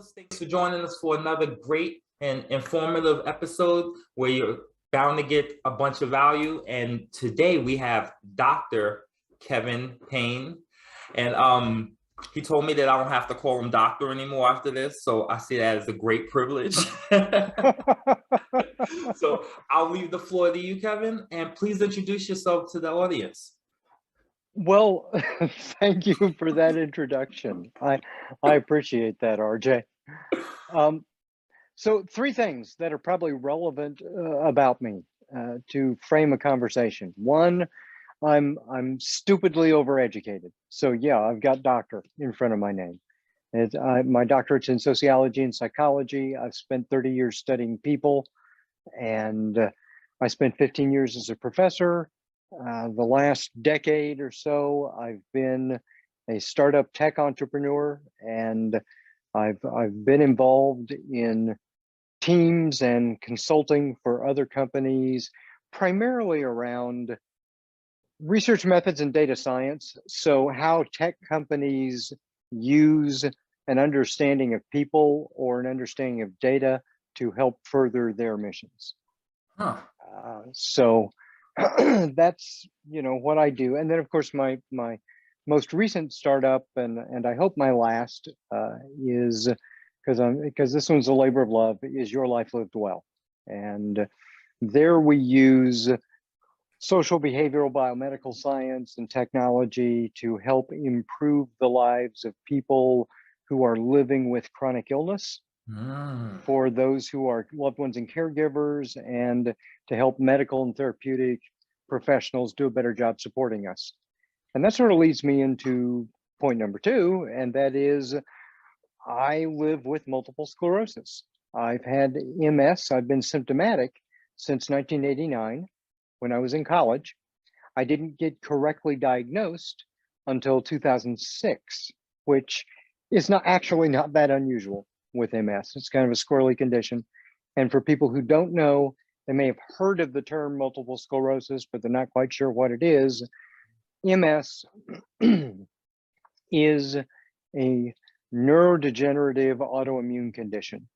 listeners. Thanks for joining us for another great and informative episode where you're bound to get a bunch of value. And today we have Dr. Kevin Payne. And he told me that I don't have to call him doctor anymore after this. So I see that as a great privilege. So I'll leave the floor to you, Kevin, and please introduce yourself to the audience. Well, thank you for that introduction. I appreciate that, RJ. So three things that are probably relevant about me to frame a conversation. One, I'm stupidly overeducated. So yeah, I've got doctor in front of my name. My doctorate's in sociology and psychology. I've spent 30 years studying people, and I spent 15 years as a professor. The last decade or so, I've been a startup tech entrepreneur, and I've been involved in teams and consulting for other companies, primarily around research methods and data science. So how tech companies use an understanding of people or an understanding of data to help further their missions. Huh. So that's what I do. And then of course my most recent startup, and I hope my last, is because this one's a labor of love, is Your Life Lived Well. And there we use social behavioral biomedical science and technology to help improve the lives of people who are living with chronic illness, for those who are loved ones and caregivers, and to help medical and therapeutic professionals do a better job supporting us. And that sort of leads me into point number two, and that is I live with multiple sclerosis. I've had MS. I've been symptomatic since 1989 when I was in college. I didn't get correctly diagnosed until 2006, which is not that unusual with MS. It's kind of a squirrely condition. And for people who don't know, they may have heard of the term multiple sclerosis, but they're not quite sure what it is. MS is a neurodegenerative autoimmune condition.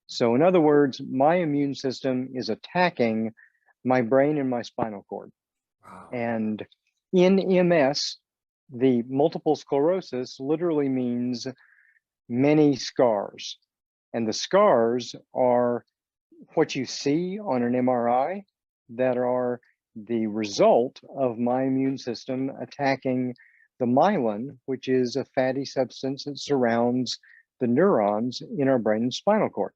So in other words, my immune system is attacking my brain and my spinal cord. Wow. And in MS, the multiple sclerosis literally means many scars. And the scars are what you see on an MRI that are the result of my immune system attacking the myelin, which is a fatty substance that surrounds the neurons in our brain and spinal cord.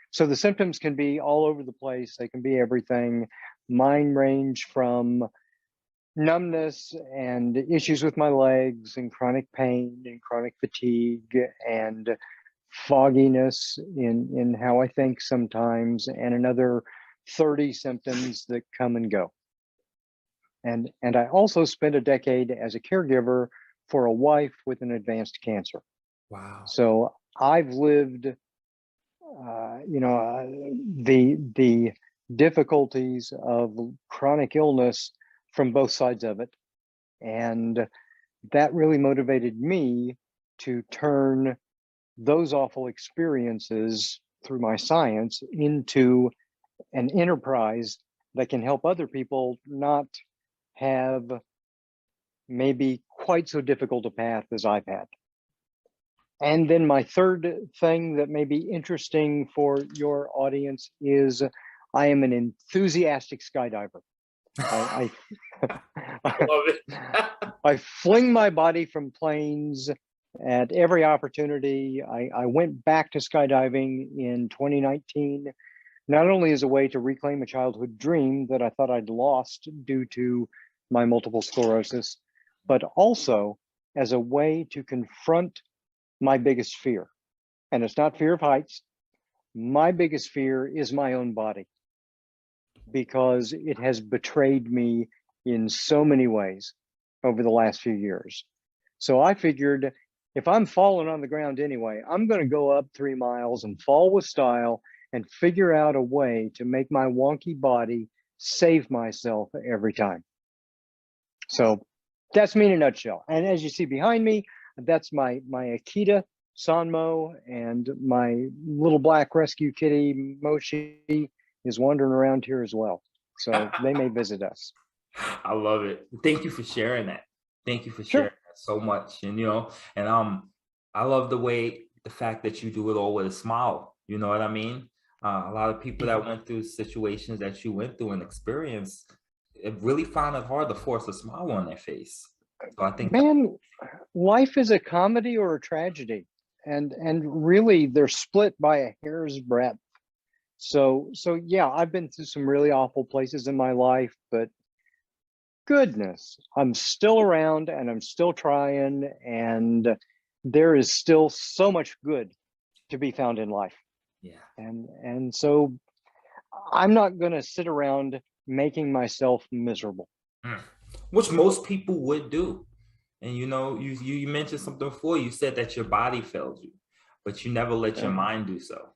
So the symptoms can be all over the place. They can be everything. Mine range from numbness and issues with my legs and chronic pain and chronic fatigue and fogginess in how I think sometimes, and another 30 symptoms that come and go. And I also spent a decade as a caregiver for a wife with an advanced cancer. Wow. So I've lived, the difficulties of chronic illness from both sides of it. And that really motivated me to turn those awful experiences through my science into an enterprise that can help other people not have maybe quite so difficult a path as I've had. And then my third thing that may be interesting for your audience is I am an enthusiastic skydiver. I Love it. I fling my body from planes at every opportunity. I went back to skydiving in 2019, not only as a way to reclaim a childhood dream that I thought I'd lost due to my multiple sclerosis, but also as a way to confront my biggest fear. And it's not fear of heights. My biggest fear is my own body, because it has betrayed me in so many ways over the last few years. So I figured if I'm falling on the ground anyway, I'm going to go up 3 miles and fall with style and figure out a way to make my wonky body save myself every time. So that's me in a nutshell. And as you see behind me, that's my Akita Sanmo, and my little black rescue kitty, Moshi, is wandering around here as well. So they may visit us. I love it. Thank you for sharing that. Thank you for sharing Sure. that so much. And and I love the fact that you do it all with a smile. You know what I mean? A lot of people that went through situations that you went through and experienced, it really found it hard to force a smile on their face. So I think Man, life is a comedy or a tragedy, and really they're split by a hair's breadth. So yeah, I've been through some really awful places in my life, but goodness, I'm still around and I'm still trying, and there is still so much good to be found in life. yeah. And so I'm not going to sit around making myself miserable. Mm. Which most people would do. And you mentioned something before. You said that your body failed you, but you never let your Yeah. mind do so.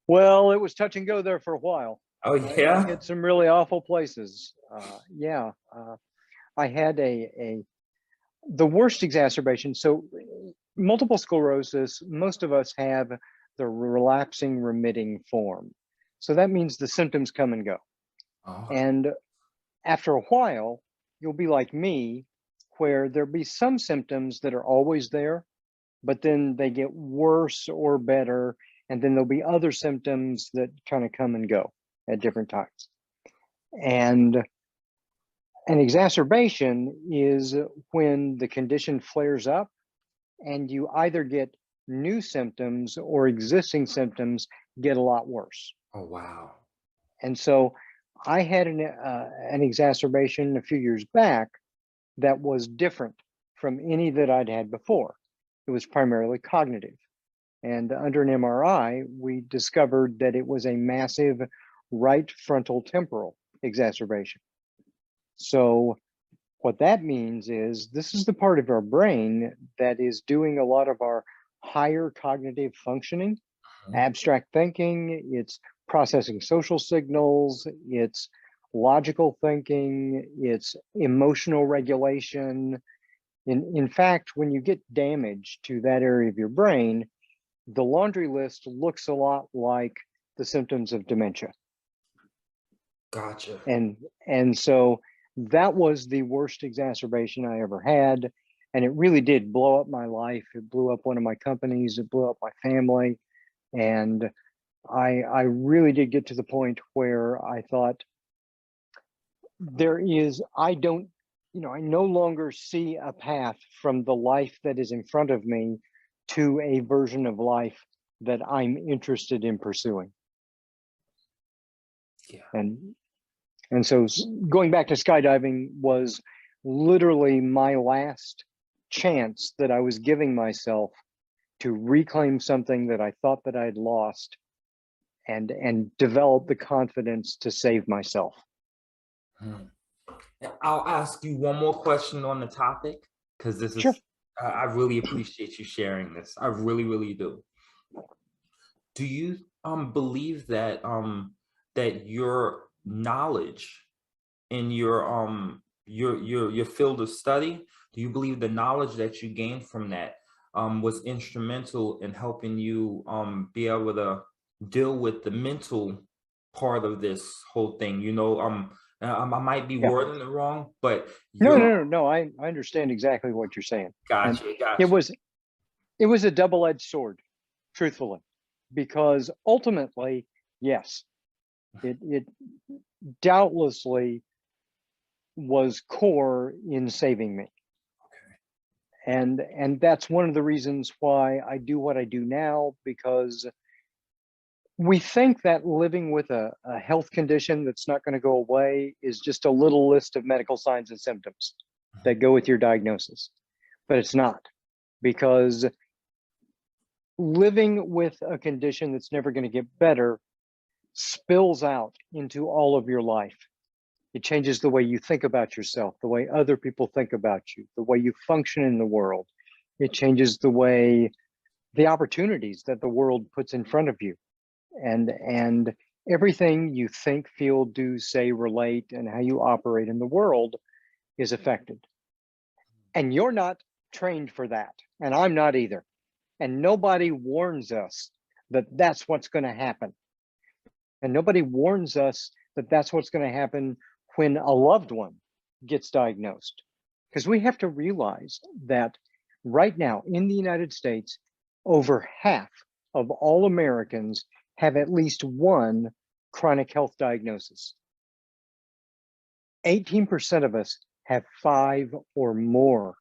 Well, it was touch and go there for a while. Oh I yeah. hit some really awful places. I had the worst exacerbation. So multiple sclerosis, most of us have the relapsing remitting form. So that means the symptoms come and go. Oh, And after a while, you'll be like me, where there'll be some symptoms that are always there, but then they get worse or better. And then there'll be other symptoms that kind of come and go at different times. And an exacerbation is when the condition flares up and you either get new symptoms or existing symptoms get a lot worse. oh wow. And so I had an exacerbation a few years back that was different from any that I'd had before. It was primarily cognitive. And under an MRI, we discovered that it was a massive right frontal temporal exacerbation. So what that means is this is the part of our brain that is doing a lot of our higher cognitive functioning, abstract thinking, it's processing social signals, it's logical thinking, it's emotional regulation. In fact, when you get damage to that area of your brain, the laundry list looks a lot like the symptoms of dementia. Gotcha. And so that was the worst exacerbation I ever had. And it really did blow up my life. It blew up one of my companies, it blew up my family. And I really did get to the point where I thought I no longer see a path from the life that is in front of me to a version of life that I'm interested in pursuing. Yeah. And so going back to skydiving was literally my last chance that I was giving myself to reclaim something that I thought that I'd lost and develop the confidence to save myself. Hmm. I'll ask you one more question on the topic because this Sure. is I really appreciate you sharing this. I really, really do. Do you believe that that your knowledge in your field of study, do you believe the knowledge that you gained from that was instrumental in helping you be able to deal with the mental part of this whole thing? I might be Yeah. wording it wrong, but No. I understand exactly what you're saying. And gotcha, it gotcha. was it was a double-edged sword, truthfully, because ultimately, yes, it doubtlessly was core in saving me. And that's one of the reasons why I do what I do now, because we think that living with a health condition that's not going to go away is just a little list of medical signs and symptoms that go with your diagnosis, but it's not, because living with a condition that's never going to get better spills out into all of your life. It changes the way you think about yourself, the way other people think about you, the way you function in the world. It changes the opportunities that the world puts in front of you. And everything you think, feel, do, say, relate, and how you operate in the world is affected. And you're not trained for that. And I'm not either. And nobody warns us that that's what's going to happen. And nobody warns us that that's what's going to happen when a loved one gets diagnosed. Because we have to realize that right now in the United States, over half of all Americans have at least one chronic health diagnosis. 18% of us have 5 or more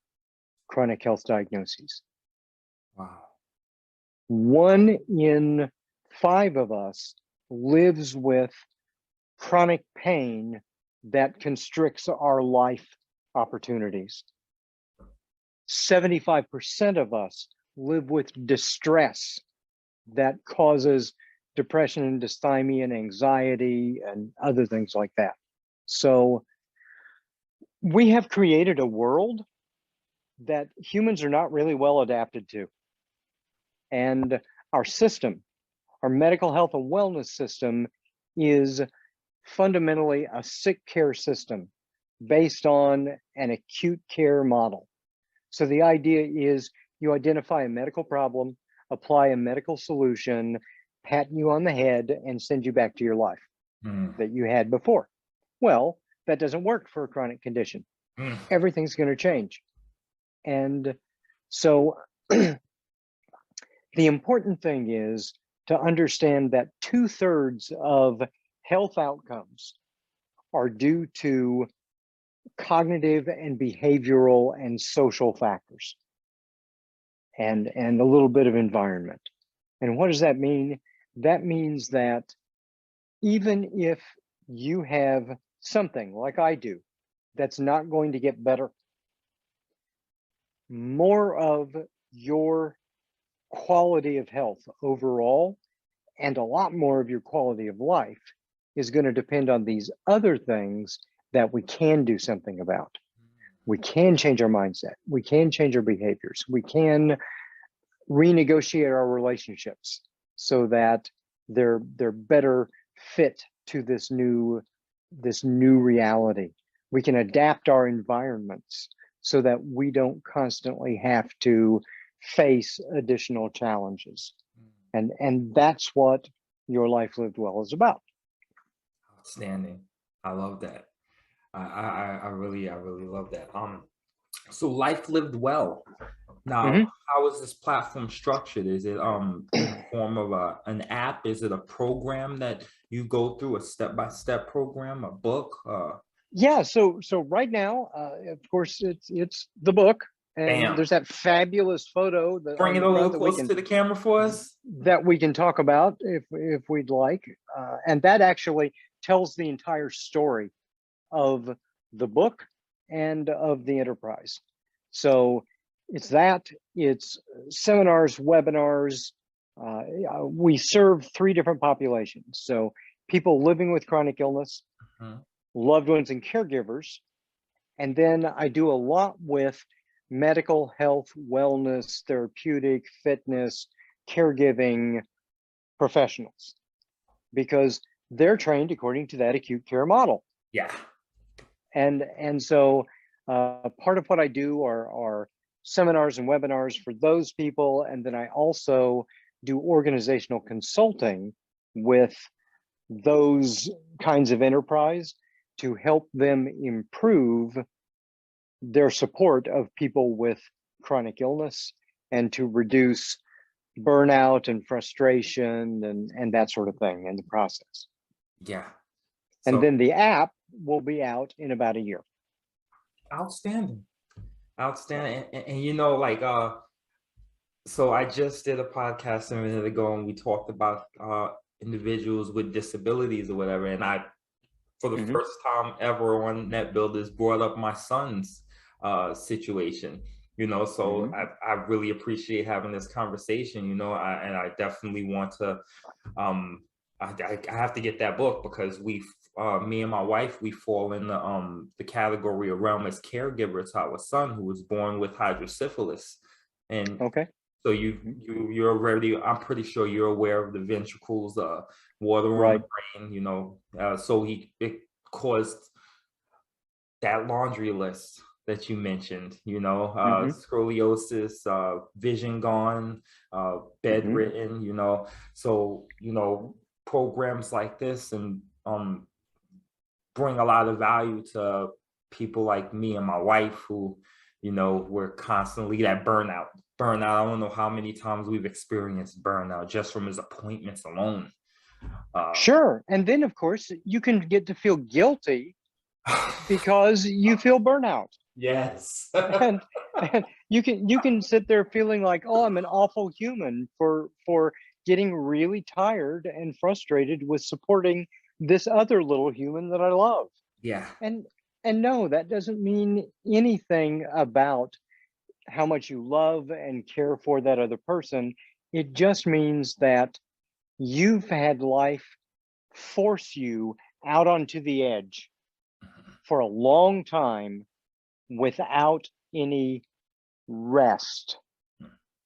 chronic health diagnoses. Wow. 1 in 5 of us lives with chronic pain that constricts our life opportunities. 75% of us live with distress that causes depression and dysthymia and anxiety and other things like that. So we have created a world that humans are not really well adapted to. And our system, our medical health and wellness system, is fundamentally a sick care system based on an acute care model. So the idea is you identify a medical problem, apply a medical solution, pat you on the head, and send you back to your life that you had before. Well, that doesn't work for a chronic condition. Everything's going to change. And so the important thing is to understand that 2/3 of health outcomes are due to cognitive and behavioral and social factors and a little bit of environment. And what does that mean? That means that even if you have something like I do that's not going to get better, more of your quality of health overall and a lot more of your quality of life is going to depend on these other things that we can do something about. We can change our mindset. We can change our behaviors. We can renegotiate our relationships so that they're better fit to this new reality. We can adapt our environments so that we don't constantly have to face additional challenges. And that's what Your Life Lived Well is about. Outstanding. I love that. I really love that. So Life Lived Well. Now, how is this platform structured? Is it in the form of an app? Is it a program that you go through, a step-by-step program, a book? Yeah, so right now, of course, it's the book, and there's that fabulous photo that bring it a little closer to the camera for us, that we can talk about if we'd like, and that actually tells the entire story of the book and of the enterprise. So it's seminars, webinars. We serve 3 different populations. So people living with chronic illness, loved ones and caregivers. And then I do a lot with medical health, wellness, therapeutic, fitness, caregiving professionals, because they're trained according to that acute care model. Yeah. And so part of what I do are seminars and webinars for those people. And then I also do organizational consulting with those kinds of enterprise to help them improve their support of people with chronic illness and to reduce burnout and frustration and that sort of thing in the process. Yeah. And then the app will be out in about a year. Outstanding. And you know, like, so I just did a podcast a minute ago and we talked about individuals with disabilities or whatever. And I, for the first time ever on Net Builders, brought up my son's situation, you know, so I really appreciate having this conversation, you know, and I definitely want to, I have to get that book because me and my wife, we fall in the category of realm as caregiver to our son who was born with hydrocephalus. And so you're already, I'm pretty sure you're aware of the ventricles, water on the brain, you know, so it caused that laundry list that you mentioned, Hmm. scoliosis, vision gone, Hmm. bedridden, so, programs like this and bring a lot of value to people like me and my wife who, we're constantly that burnout. Burnout, I don't know how many times we've experienced burnout just from his appointments alone. Sure. And then, of course, you can get to feel guilty because you feel burnout. Yes. And and you can sit there feeling like, oh, I'm an awful human for getting really tired and frustrated with supporting this other little human that I love. Yeah. And and no, that doesn't mean anything about how much you love and care for that other person. It just means that you've had life force you out onto the edge for a long time without any rest.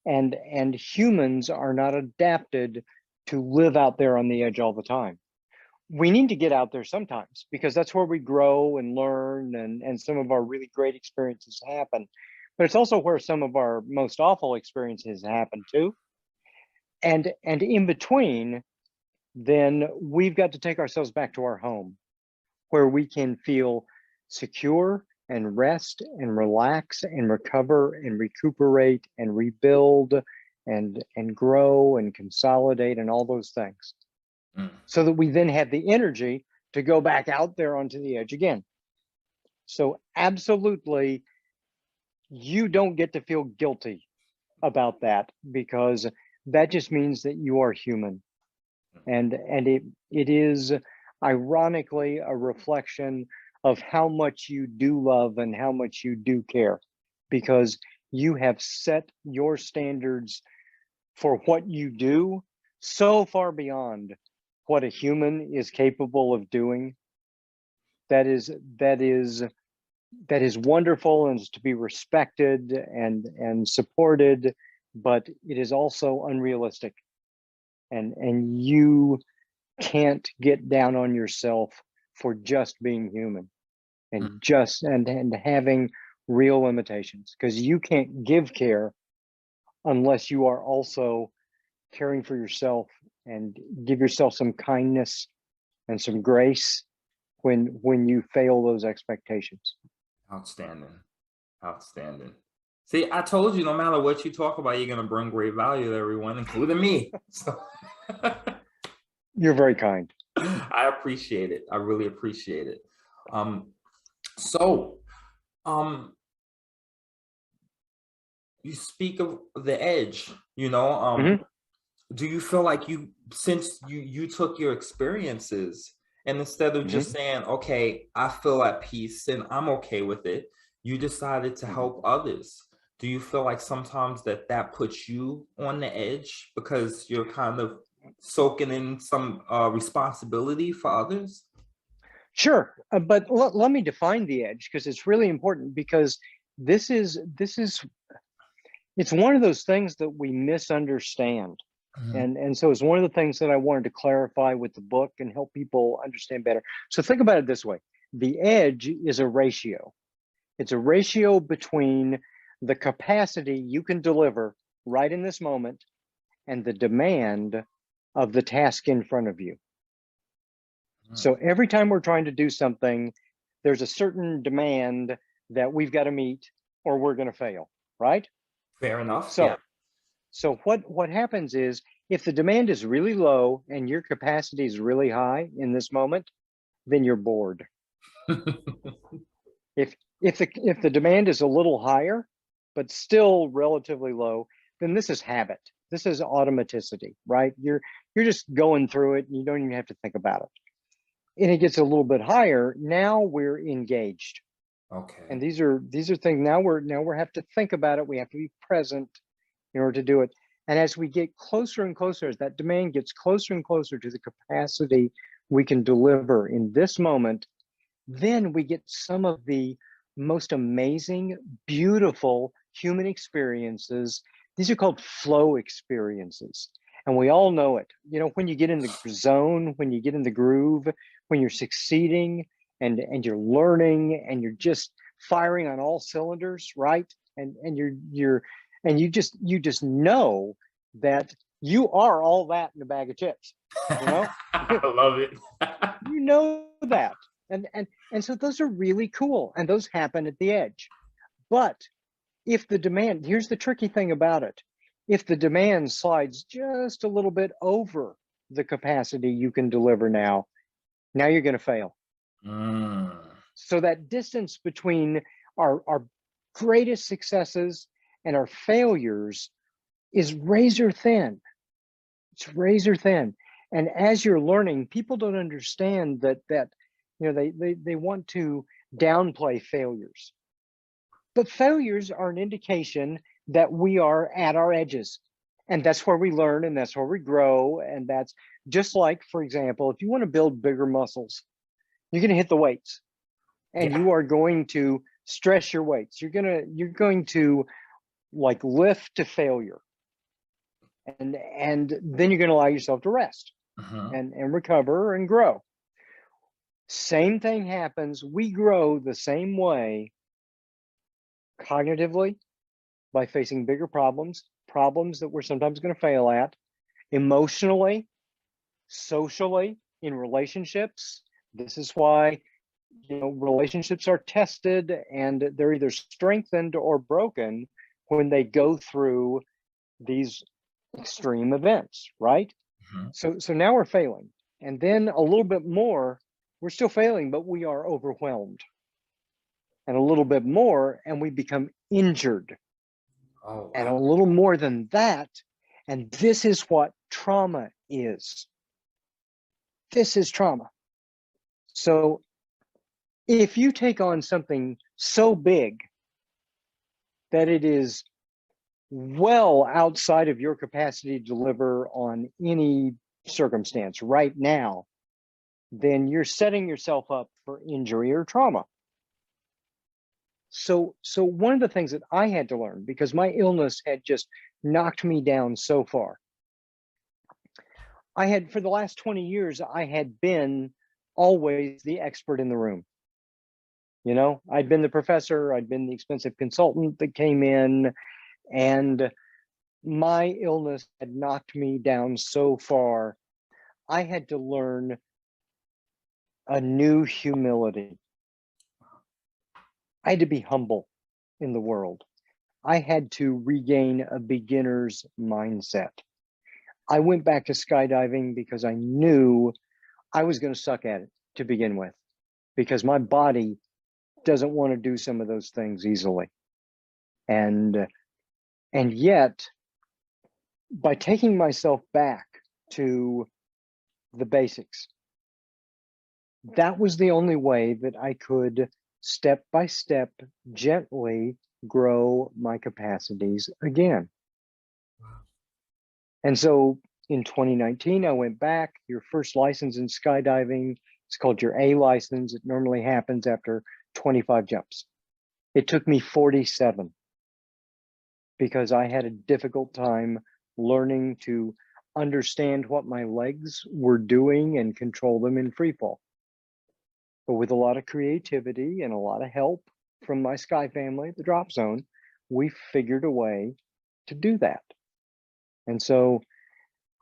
And humans are not adapted to live out there on the edge all the time. We need to get out there sometimes because that's where we grow and learn, and some of our really great experiences happen. But it's also where some of our most awful experiences happen too. And in between, then we've got to take ourselves back to our home where we can feel secure and rest and relax and recover and recuperate and rebuild and grow and consolidate and all those things, Mm. so that we then have the energy to go back out there onto the edge again. So absolutely, you don't get to feel guilty about that, because that just means that you are human. And it is ironically a reflection of how much you do love and how much you do care, because you have set your standards for what you do so far beyond what a human is capable of doing. That is that is that is wonderful and is to be respected and supported, but it is also unrealistic, and you can't get down on yourself for just being human and Mm. just and having real limitations, because you can't give care unless you are also caring for yourself, and give yourself some kindness and some grace when you fail those expectations. Outstanding. Outstanding. See, I told you no matter what you talk about, you're going to bring great value to everyone, including me. So You're very kind. I appreciate it. I really appreciate it. Um, so, um, you speak of the edge, Hmm. do you feel like since you took your experiences and instead of Hmm. just saying, okay, I feel at peace and I'm okay with it, you decided to Hmm. help others? Do you feel like sometimes that puts you on the edge because you're kind of soaking in some responsibility for others? Sure, but let me define the edge, because it's really important, because this is it's one of those things that we misunderstand. Mhm. And so it's one of the things that I wanted to clarify with the book and help people understand better. So think about it this way: the edge is a ratio. It's a ratio between the capacity you can deliver right in this moment and the demand of the task in front of you. So every time we're trying to do something, there's a certain demand that we've got to meet or we're going to fail, right? Fair enough. Yeah. So what happens is, if the demand is really low and your capacity is really high in this moment, then you're bored. If the demand is a little higher but still relatively low, then this is habit. This is automaticity, right? You're just going through it and you don't even have to think about it. And it gets a little bit higher, now we're engaged. Okay. And these are things, now we have to think about it, we have to be present in order to do it. And as we get closer and closer, as that demand gets closer and closer to the capacity we can deliver in this moment, then we get some of the most amazing, beautiful human experiences. These are called flow experiences. And we all know it. When you get in the zone, when you get in the groove, when you're succeeding and you're learning and you're just firing on all cylinders, right? And you just know that you are all that in a bag of chips, you know? I love it. You know that. And so those are really cool, and those happen at the edge. But if the demand, here's the tricky thing about it. If the demand slides just a little bit over the capacity you can deliver now you're going to fail. Mm. So that distance between our greatest successes and our failures is razor thin. It's razor thin. And as you're learning, people don't understand that they want to downplay failures. But failures are an indication that we are at our edges. And that's where we learn, and that's where we grow. And that's just like, for example, if you want to build bigger muscles, you're going to hit the weights, and you are going to stress your weights. You're going to like lift to failure. And then you're going to allow yourself to rest and recover and grow. Same thing happens. We grow the same way cognitively by facing bigger problems that we're sometimes going to fail at, emotionally, socially, in relationships. This is why relationships are tested, and they're either strengthened or broken when they go through these extreme events, right? So now we're failing, and then a little bit more, we're still failing, but we are overwhelmed, and a little bit more, and we become injured. Oh, wow. And a little more than that, and this is what trauma is. This is trauma. So if you take on something so big that it is well outside of your capacity to deliver on any circumstance right now, then you're setting yourself up for injury or trauma. So one of the things that I had to learn, because my illness had just knocked me down so far, for the last 20 years, I had been always the expert in the room. I'd been the professor, I'd been the expensive consultant that came in, and my illness had knocked me down so far, I had to learn a new humility. I had to be humble in the world. I had to regain a beginner's mindset. I went back to skydiving because I knew I was going to suck at it to begin with, because my body doesn't want to do some of those things easily. And yet, by taking myself back to the basics, that was the only way that I could step by step gently grow my capacities again. And so in 2019, I went back. Your first license in skydiving, it's called your A license. It normally happens after 25 jumps. It took me 47 because I had a difficult time learning to understand what my legs were doing and control them in free fall. But with a lot of creativity and a lot of help from my Sky family at the Drop Zone, we figured a way to do that. And so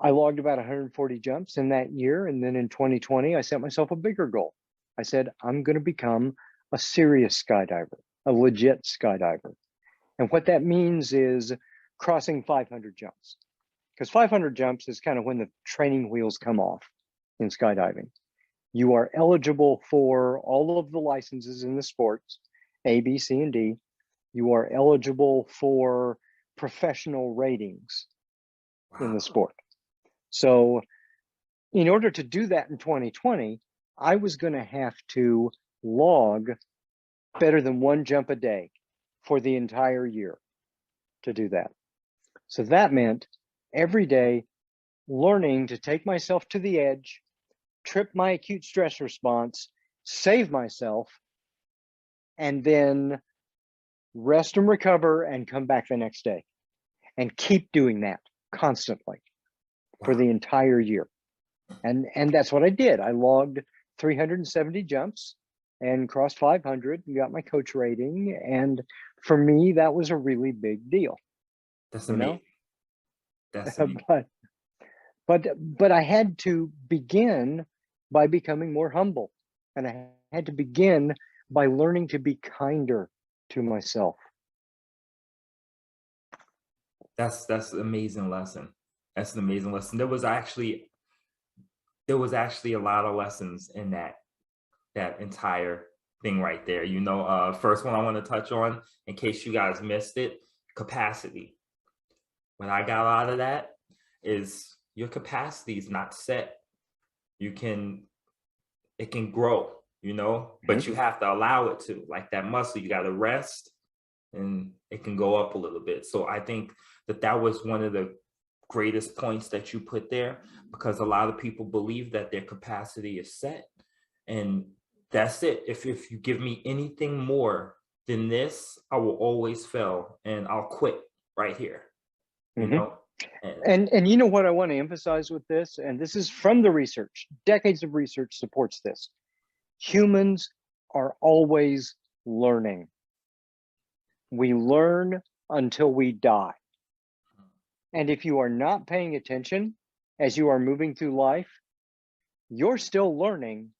I logged about 140 jumps in that year. And then in 2020, I set myself a bigger goal. I said, I'm going to become a serious skydiver, a legit skydiver. And what that means is crossing 500 jumps, because 500 jumps is kind of when the training wheels come off in skydiving. You are eligible for all of the licenses in the sports, A, B, C, and D. You are eligible for professional ratings in the sport. So in order to do that in 2020, I was going to have to log better than one jump a day for the entire year to do that. So that meant every day learning to take myself to the edge, trip my acute stress response, save myself, and then rest and recover and come back the next day, and keep doing that constantly for the entire year. And that's what I did. I logged 370 jumps and crossed 500 and got my coach rating. And for me, that was a really big deal, That's you amazing. know. That's amazing. But I had to begin by becoming more humble, and I had to begin by learning to be kinder to myself. That's an amazing lesson. That's an amazing lesson. There was actually a lot of lessons in that entire thing right there. First one I want to touch on, in case you guys missed it, capacity. What I got out of that is your capacity is not set. It can grow, but you have to allow it to. Like that muscle, you got to rest and it can go up a little bit. So I think that was one of the greatest points that you put there, because a lot of people believe that their capacity is set, and that's it. If you give me anything more than this, I will always fail and I'll quit right here. You know? And you know what I want to emphasize with this, and this is from the research, decades of research supports this. Humans are always learning. We learn until we die. And if you are not paying attention as you are moving through life, you're still learning.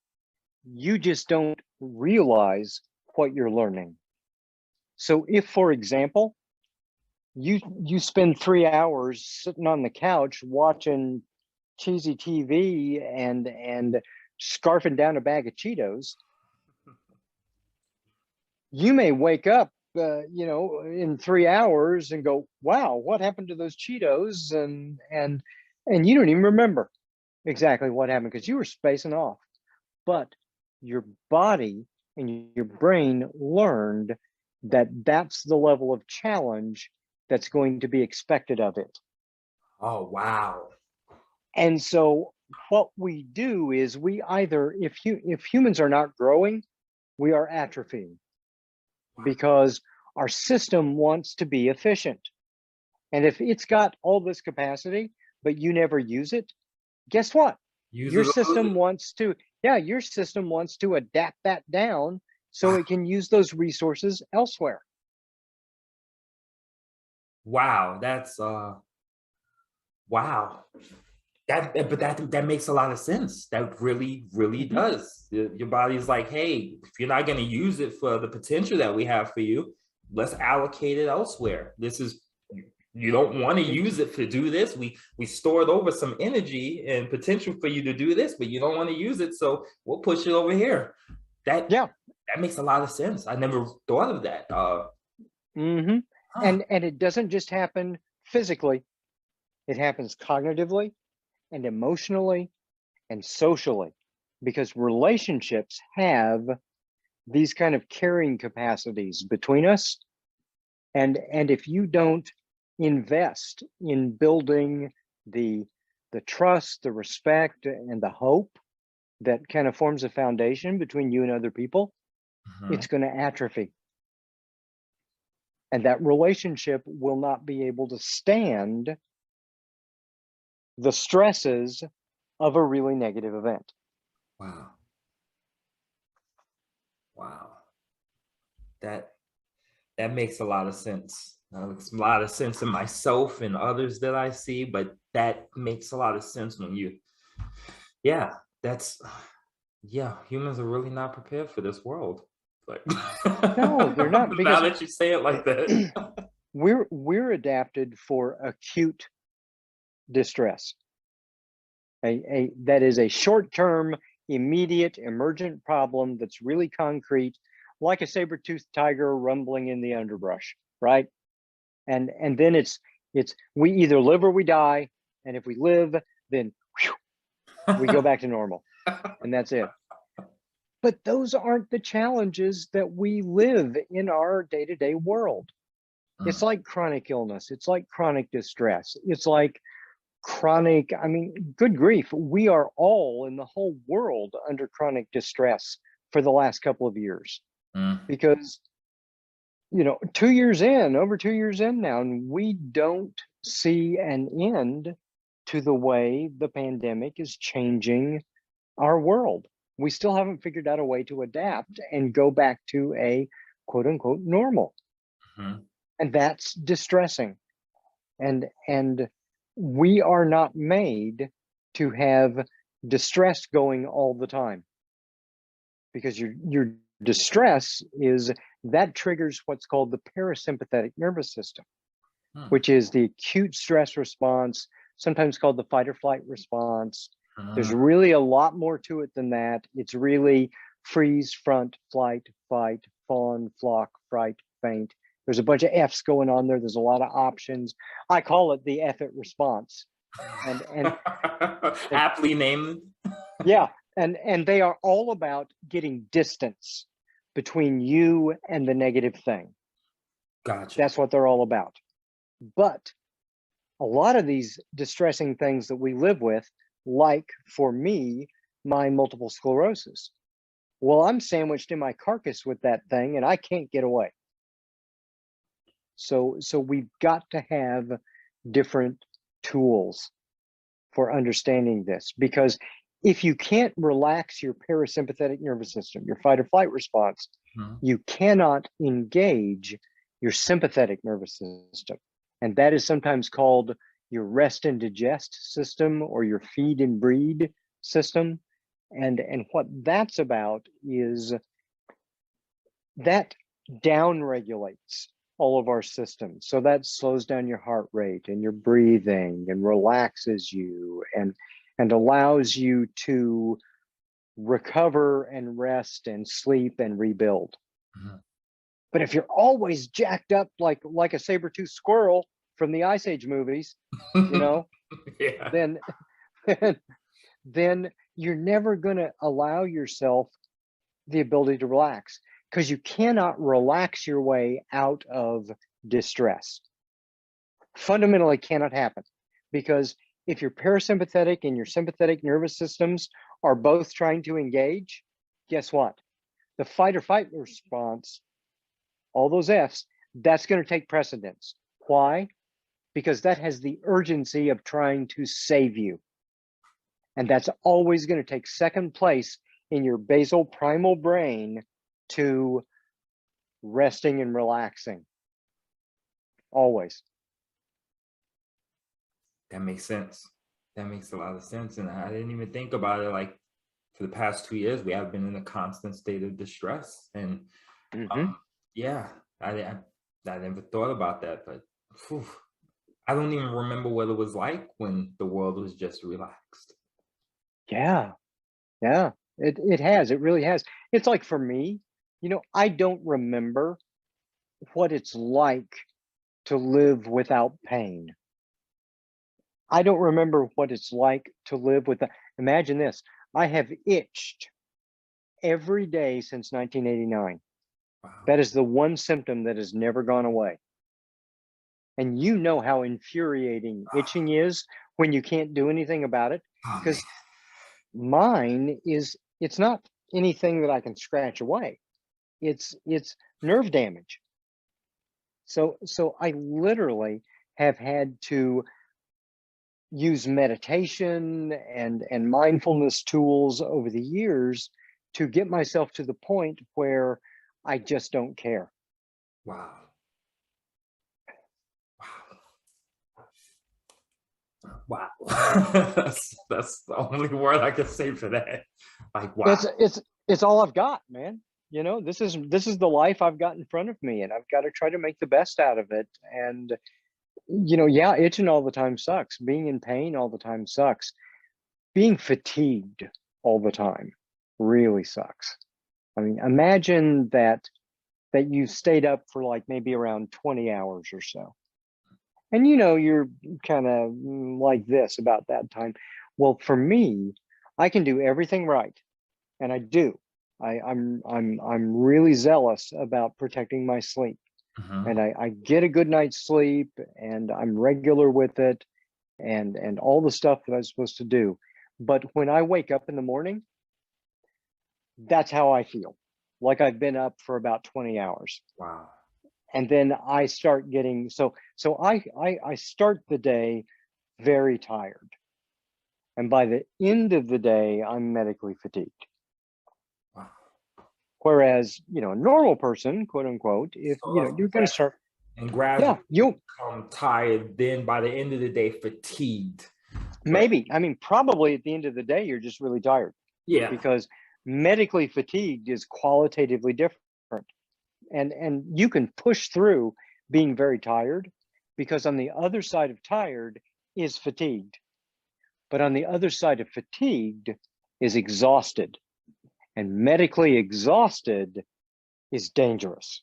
You just don't realize what you're learning. So if, for example, you spend 3 hours sitting on the couch watching cheesy TV and scarfing down a bag of Cheetos, you may wake up in 3 hours and go, wow, what happened to those Cheetos? And you don't even remember exactly what happened because you were spacing off. But your body and your brain learned that that's the level of challenge that's going to be expected of it. Oh, wow. And so what we do is we either, if humans are not growing, we are atrophying, because our system wants to be efficient. And if it's got all this capacity, but you never use it, guess what? Your system wants to adapt that down so it can use those resources elsewhere. Wow, that's wow. That makes a lot of sense. That really, really does. Your body's like, hey, if you're not going to use it for the potential that we have for you, let's allocate it elsewhere. You don't want to use it to do this. We stored over some energy and potential for you to do this, but you don't want to use it, so we'll push it over here. That makes a lot of sense. I never thought of that. And it doesn't just happen physically. It happens cognitively and emotionally and socially, because relationships have these kind of carrying capacities between us. And if you don't invest in building the trust, the respect, and the hope that kind of forms a foundation between you and other people, it's going to atrophy. And that relationship will not be able to stand the stresses of a really negative event. Wow. That makes a lot of sense. Makes a lot of sense in myself and others that I see, but that makes a lot of sense when humans are really not prepared for this world. Like, no, they're not. Now that you say it like that, we're adapted for acute distress. That is a short-term, immediate, emergent problem that's really concrete, like a saber-toothed tiger rumbling in the underbrush, right? And then it's we either live or we die, and if we live, then we go back to normal, and that's it. But those aren't the challenges that we live in our day-to-day world. It's like chronic illness. It's like chronic distress. It's like chronic, good grief, we are all in the whole world under chronic distress for the last couple of years. Because, over 2 years in now, and we don't see an end to the way the pandemic is changing our world. we still haven't figured out a way to adapt and go back to a quote unquote normal. Mhm. And that's distressing. And we are not made to have distress going all the time, because your distress is that triggers what's called the parasympathetic nervous system, Hmm. which is the acute stress response, sometimes called the fight or flight response. There's Mhm. really a lot more to it than that. It's really freeze, front, flight, fight, fawn, flock, fright, faint. There's a bunch of F's going on there. There's a lot of options. I call it the F it response. And Aptly named. yeah, and they are all about getting distance between you and the negative thing. Gotcha. That's what they're all about. But a lot of these distressing things that we live with, like for me, my multiple sclerosis. Well, I'm sandwiched in my carcass with that thing and I can't get away. So we've got to have different tools for understanding this, because if you can't relax your parasympathetic nervous system, your fight or flight response, Mhm. you cannot engage your sympathetic nervous system. And that is sometimes called your rest and digest system or your feed and breed system. And what that's about is that down regulates all of our systems. So that slows down your heart rate and your breathing and relaxes you and allows you to recover and rest and sleep and rebuild. Mhm. But if you're always jacked up like a saber-toothed squirrel from the Ice Age movies, you know, Yeah. then then you're never going to allow yourself the ability to relax, because you cannot relax your way out of distress. Fundamentally cannot happen, because if your parasympathetic and your sympathetic nervous systems are both trying to engage, guess what? The fight or fight response, all those F's, that's going to take precedence. Why? Because that has the urgency of trying to save you. And that's always going to take second place in your basal primal brain to resting and relaxing. Always. That makes sense. That makes a lot of sense. And I didn't even think about it. Like for the past 2 years, we have been in a constant state of distress. And Mm-hmm. yeah, I never thought about that. But phew, I don't even remember what it was like when the world was just relaxed. Yeah. Yeah. It has. It really has. It's like for me, I don't remember what it's like to live without pain. I don't remember what it's like to live with. Imagine this. I have itched every day since 1989. Wow. That is the one symptom that has never gone away. And you know how infuriating itching is when you can't do anything about it. Oh, man. Because mine is, it's not anything that I can scratch away. It's nerve damage. So I literally have had to use meditation and mindfulness tools over the years to get myself to the point where I just don't care. Wow. Wow. That's the only word I can say for that. Like, wow. It's all I've got, man. This is the life I've got in front of me, and I've got to try to make the best out of it. And yeah, itching all the time sucks. Being in pain all the time sucks. Being fatigued all the time really sucks. I mean, imagine that you stayed up for like maybe around 20 hours or so. And you're kind of like this about that time. Well, for me, I can do everything right, and I do. I'm really zealous about protecting my sleep, Mhm. and I get a good night's sleep, and I'm regular with it, and all the stuff that I'm supposed to do. But when I wake up in the morning, that's how I feel, like I've been up for about 20 hours. Wow. And then I start getting I start the day very tired. And by the end of the day, I'm medically fatigued. Whereas, a normal person, quote unquote, if, So you're going to start, and yeah, gradually you become tired, then by the end of the day, fatigued. But maybe, I mean, probably at the end of the day, you're just really tired, yeah, because medically fatigued is qualitatively different. And you can push through being very tired, because on the other side of tired is fatigued. But on the other side of fatigued is exhausted. And medically exhausted is dangerous.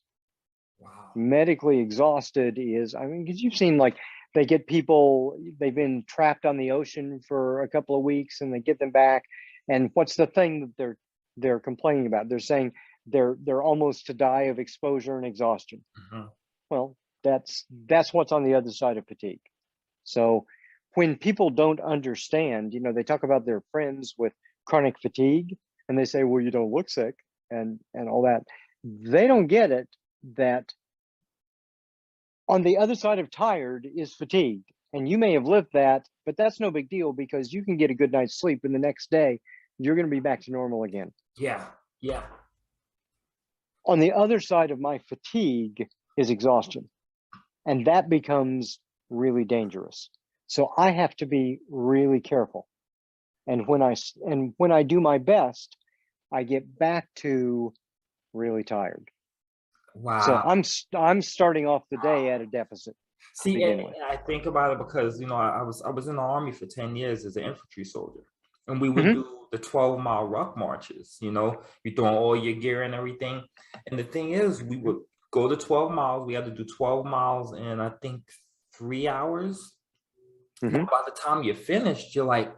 wow. Medically exhausted is, I mean, because you've seen, like, they get people, they've been trapped on the ocean for a couple of weeks and they get them back. And what's the thing that they're complaining about? They're saying they're almost to die of exposure and exhaustion. Mhm. Well, that's what's on the other side of fatigue. So when people don't understand, they talk about their friends with chronic fatigue, and they say, well, you don't look sick, and all that. They don't get it, that on the other side of tired is fatigue. And you may have lived that, but that's no big deal, because you can get a good night's sleep and the next day you're going to be back to normal again. Yeah, yeah. On the other side of my fatigue is exhaustion. And that becomes really dangerous. So I have to be really careful. And when I do my best, I get back to really tired. So Wow. I'm starting off the day at a deficit to See, begin and with. I think about it because I was in the army for 10 years as an infantry soldier, and we would Mhm. do the 12-mile ruck marches. You throw all your gear and everything. And the thing is, we would go to 12 miles. We had to do 12 miles in, I think, 3 hours. Now, Mhm. by the time you're finished, you're like,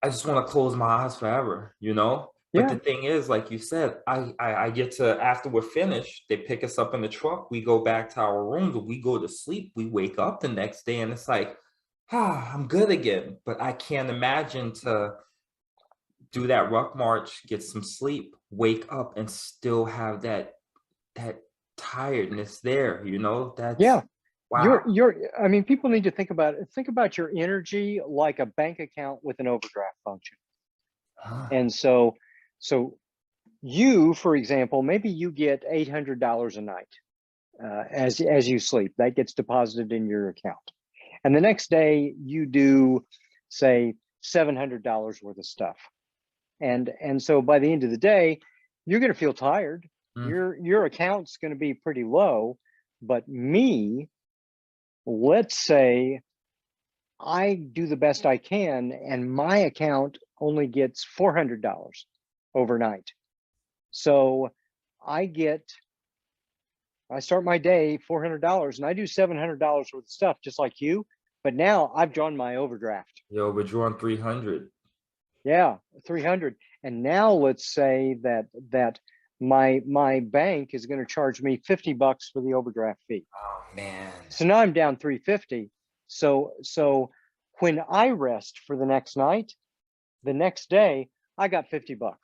I just want to close my eyes forever. But Yeah. the thing is, like you said, I get to, after we're finished, they pick us up in the truck, we go back to our rooms, we go to sleep, we wake up the next day, and it's like, I'm good again. But I can't imagine to do that ruck march, get some sleep, wake up, and still have that tiredness there. That's Yeah. wow. I mean, people need to think about your energy like a bank account with an overdraft function. Huh. And so you, for example, maybe you get $800 a night, as you sleep. That gets deposited in your account. And the next day you do, say, $700 worth of stuff. And so by the end of the day, you're going to feel tired. Mm. Your account's going to be pretty low. But me, let's say I do the best I can, and my account only gets $400 overnight. So I start my day $400, and I do $700 worth of stuff just like you. But now I've drawn my overdraft. Yo, but you're on 300. Yeah, 300. And now let's say that my bank is going to charge me $50 for the overdraft fee. Oh man. So now I'm down 350. So when I rest for the next night, the next day, I got $50.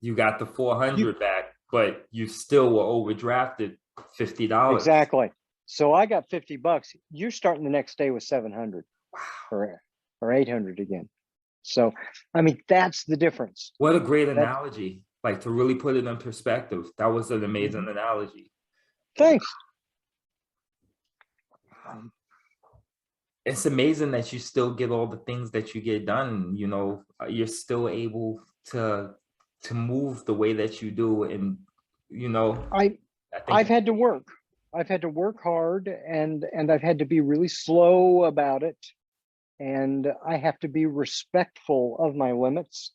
You got the You 400 back, but you still were overdrafted $50. exactly. So I got $50. You're starting the next day with 700 Wow. or 800 again. So I mean, that's the difference. What a great That's analogy. Like, to really put it in perspective. That was an amazing Mhm. analogy. Thanks. It's amazing that you still get all the things that you get done. You're still able to move the way that you do. And, you know, I I think I've had to work. I've had to work hard, and I've had to be really slow about it. And I have to be respectful of my limits.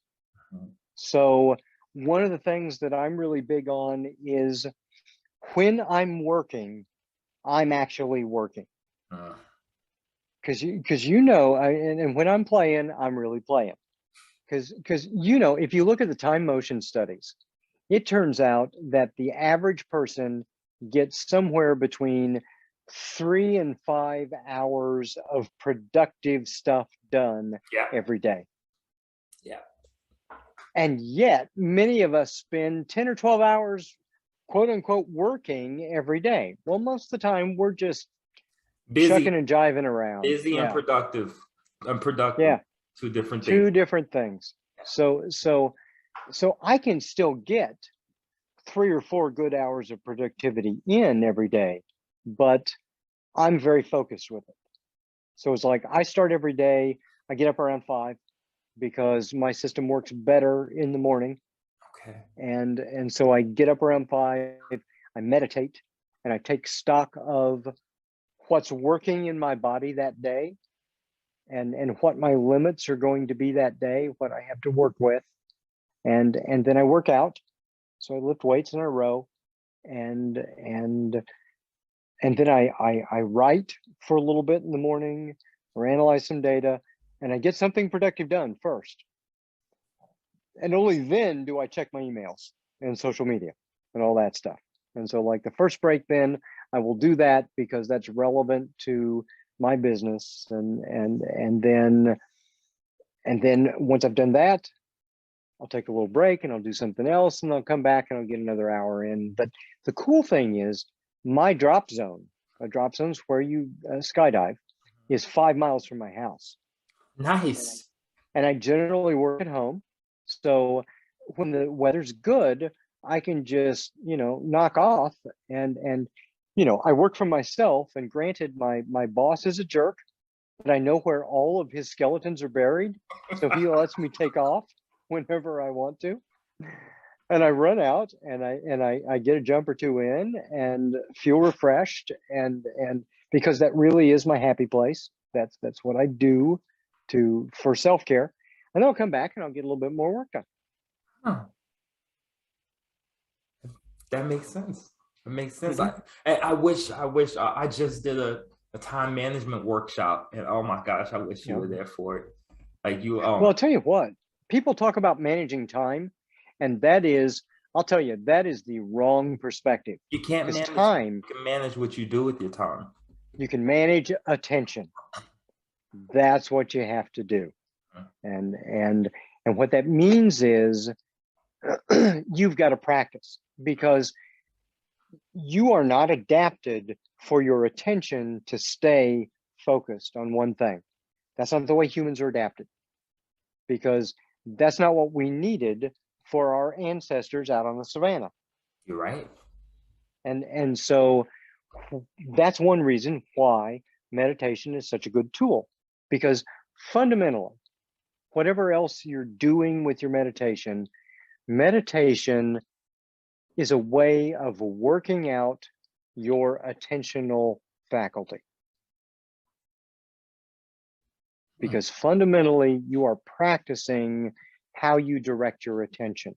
So one of the things that I'm really big on is, when I'm working, I'm actually working. uh, Because and when I'm playing, I'm really playing. Because if you look at the time motion studies, it turns out that the average person gets somewhere between 3 and 5 hours of productive stuff done yeah, every day. yeah. And yet many of us spend 10 or 12 hours, quote unquote, working every day. Well, most of the time we're just Busy, shucking and jiving around. busy and Yeah. productive. Unproductive. Yeah. Two different things. Two different things. So I can still get 3 or 4 good hours of productivity in every day, but I'm very focused with it. So it's like I start every day, I get up around 5 because my system works better in the morning. Okay. And so I get up around 5, I meditate, and I take stock of what's working in my body that day, and what my limits are going to be that day, what I have to work with. And then I work out. So I lift weights in a row, and then I write for a little bit in the morning or analyze some data, and I get something productive done first. And only then do I check my emails and social media and all that stuff. And so like the first break, then I will do that because that's relevant to my business. And then once I've done that, I'll take a little break and I'll do something else, and I'll come back and I'll get another hour in. But the cool thing is my drop zone, a drop zone's where you skydive, is 5 miles from my house. Nice. And I generally work at home. So when the weather's good, I can just, knock off and I work for myself. And granted, my boss is a jerk, but I know where all of his skeletons are buried. So he lets me take off whenever I want to. And I run out and I get a jump or two in and feel refreshed. And because that really is my happy place. That's what I do for self-care. And then I'll come back and I'll get a little bit more work done. Huh. That makes sense. It makes sense. Mm-hmm. I wish I just did a time management workshop, and oh my gosh, I wish you were there for it. Like you, well, I'll tell you what, people talk about managing time, and I'll tell you, that is the wrong perspective. You can't manage time. You can manage what you do with your time. You can manage attention. That's what you have to do. And what that means is you've got to practice, because you are not adapted for your attention to stay focused on one thing. That's not the way humans are adapted, because that's not what we needed for our ancestors out on the savannah. You're right. And so that's one reason why meditation is such a good tool, because fundamentally, whatever else you're doing with your meditation is a way of working out your attentional faculty. Because fundamentally, you are practicing how you direct your attention.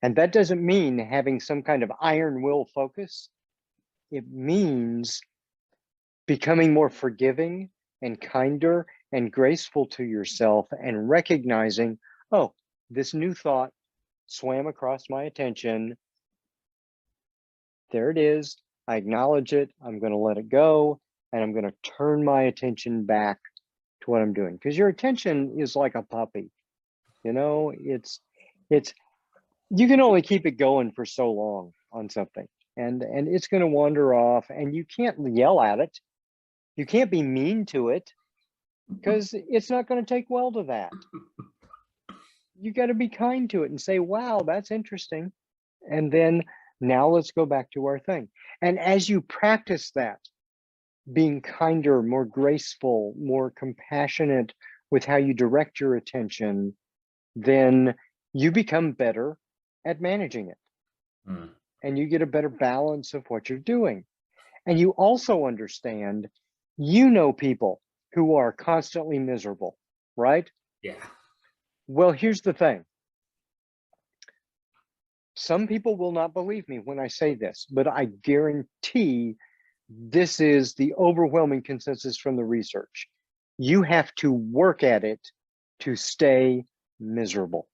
And that doesn't mean having some kind of iron will focus. It means becoming more forgiving and kinder and graceful to yourself, and recognizing, oh, this new thought swam across my attention. There it is. I acknowledge it. I'm going to let it go, and I'm going to turn my attention back to what I'm doing. Because your attention is like a puppy. It's you can only keep it going for so long on something, and it's going to wander off, and you can't yell at it. You can't be mean to it, because it's not going to take well to that. You got to be kind to it and say, wow, that's interesting. And then now let's go back to our thing. And as you practice that, being kinder, more graceful, more compassionate with how you direct your attention, then you become better at managing it. And you get a better balance of what you're doing. And you also understand, people who are constantly miserable, right? Yeah. Well, here's the thing. Some people will not believe me when I say this, but I guarantee this is the overwhelming consensus from the research. You have to work at it to stay miserable.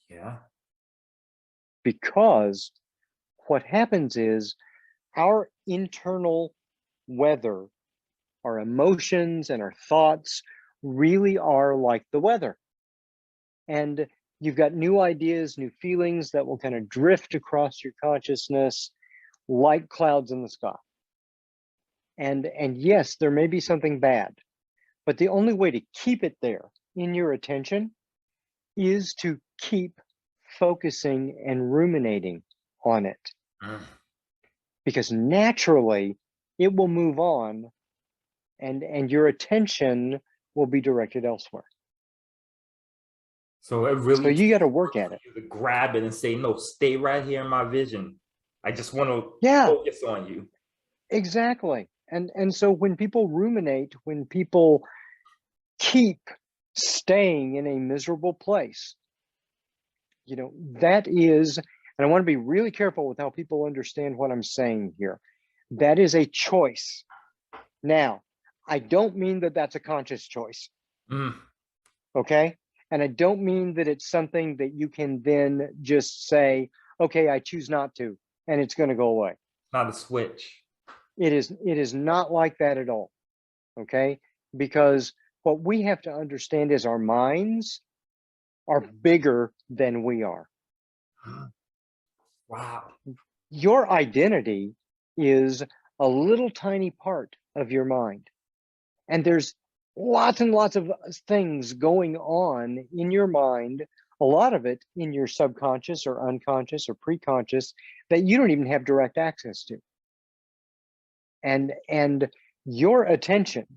Yeah. Because what happens is our internal weather, our emotions and our thoughts really are like the weather. And you've got new ideas, new feelings that will kind of drift across your consciousness like clouds in the sky. And yes, there may be something bad, but the only way to keep it there in your attention is to keep focusing and ruminating on it, Mm. because naturally it will move on, and your attention will be directed elsewhere. So it So really you got takes to work work at for it. you to grab it and say, no, stay right here in my vision. I just want to Yeah, focus on you. exactly. And so when people ruminate, when people keep staying in a miserable place, that is, and I want to be really careful with how people understand what I'm saying here. That is a choice. Now, I don't mean that that's a conscious choice. Mm. Okay. And I don't mean that it's something that you can then just say, okay, I choose not to, and it's going to go away. Not a switch. It is not like that at all. Okay. Because what we have to understand is our minds are bigger than we are. Wow. Your identity is a little tiny part of your mind. And there's lots and lots of things going on in your mind, a lot of it in your subconscious or unconscious or preconscious, that you don't even have direct access to. And your attention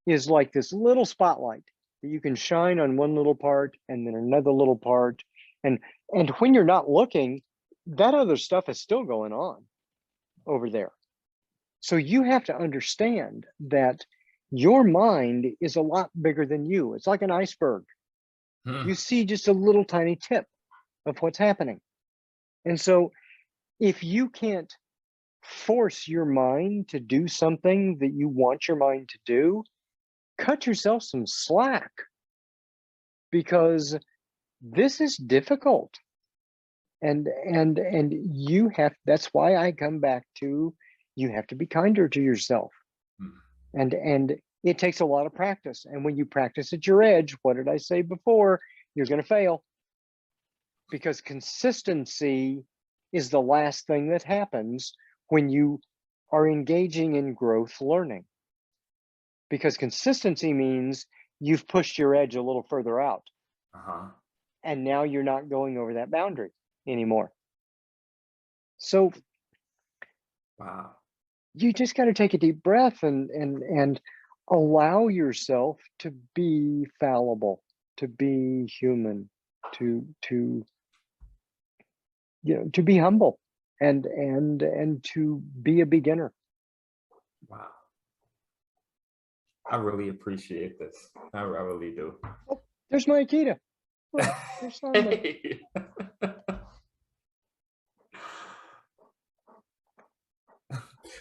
is like this little spotlight that you can shine on one little part and then another little part. And when you're not looking, that other stuff is still going on over there. So you have to understand that your mind is a lot bigger than you. It's like an iceberg. Mm. You see just a little tiny tip of what's happening. And so if you can't force your mind to do something that you want your mind to do, cut yourself some slack, because this is difficult. And you have, that's why I come back to, you have to be kinder to yourself. Mm. And it takes a lot of practice. And when you practice at your edge, what did I say before? You're going to fail, because consistency is the last thing that happens when you are engaging in growth learning. Because consistency means you've pushed your edge a little further out, Uh-huh. and now you're not going over that boundary anymore. So Wow. you just got to take a deep breath and allow yourself to be fallible, to be human, to to be humble, and to be a beginner. Wow. I really appreciate this. I really do. Oh, there's my Akita. Look, there's Simon. Hey.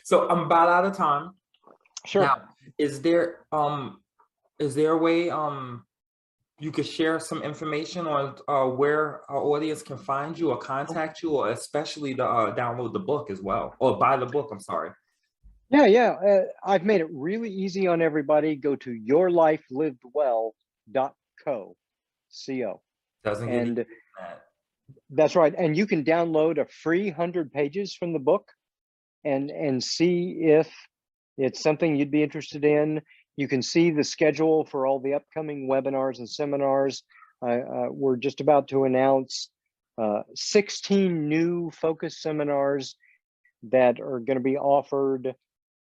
So I'm about out of time. Sure. Now, is there a way you could share some information on where our audience can find you or contact you, or especially to download the book as well, or buy the book, I'm sorry. Yeah. I've made it really easy on everybody. Go to yourlifelivedwell.co. Doesn't get easier And than that. that's right. And you can download a free 100 pages from the book and see if it's something you'd be interested in. You can see the schedule for all the upcoming webinars and seminars. We're just about to announce 16 new focus seminars that are going to be offered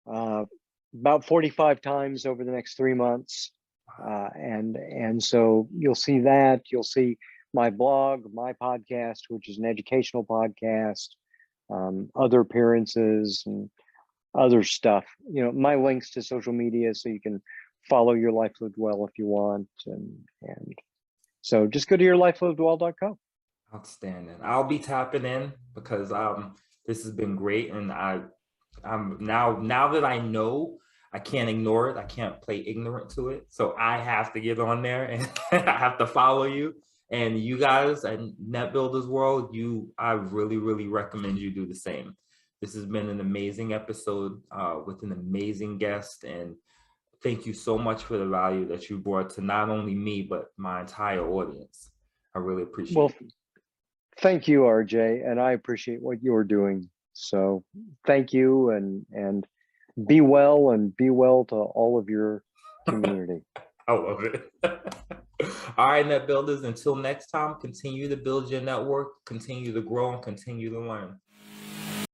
about 45 times over the next 3 months. And so you'll see that. You'll see my blog, my podcast, which is an educational podcast, other appearances and other stuff, my links to social media, so you can follow Your Life Lived Well if you want. And so just go to yourlifelivedwell.com. Outstanding. I'll be tapping in because this has been great, and I'm now that I know, I can't ignore it. I can't play ignorant to it. So I have to get on there and I have to follow you. And you guys at Net Builders World, I really, really recommend you do the same. This has been an amazing episode with an amazing guest, and thank you so much for the value that you brought to not only me, but my entire audience. I really appreciate Well, it. thank you, RJ, and I appreciate what you're doing. So thank you, and be well, and be well to all of your community. I love it. All right, net builders, until next time, continue to build your network, continue to grow, and continue to learn.